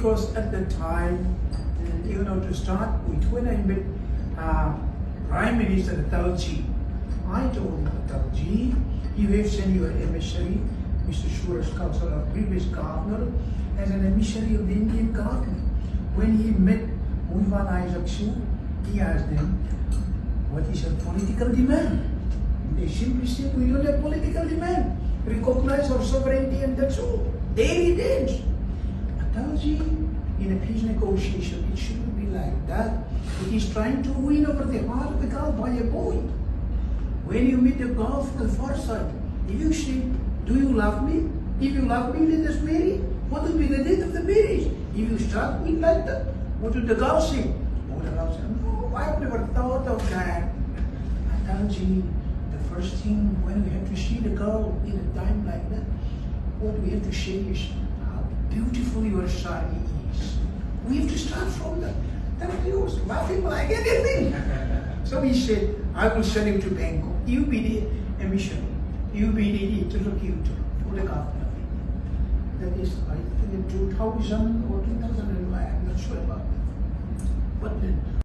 because at the time, to start with, when I met Prime Minister Tawk, I told him, Tawk, you have sent your emissary, Mr. Shura's councillor, previous governor, as an emissary of the Indian government. When he met Mulvan Isaac Sue, he asked them, what is your political demand? They simply said, we don't have political demand. Recognize our sovereignty and that's all. Daily dance. But Tawk, in a peace negotiation, it shouldn't be like that. It is trying to win over the heart of the Gulf by a point. When you meet the Gulf on the far side, if you say, do you love me? If you love me, let us marry. What will be the date of the marriage? If you start with like that, what will the Gulf say? Oh, the Gulf say, no, I've never thought of that. And Tawk, the first thing when we have to see the girl in a time like that, what we have to say is how beautiful your sari is. We have to start from that. He was laughing like anything. So he said, I will send him to Bangkok. You be the emission. You be the interlocutor to the government. That is, I think in 2000 or 2001, I'm not sure about that. But then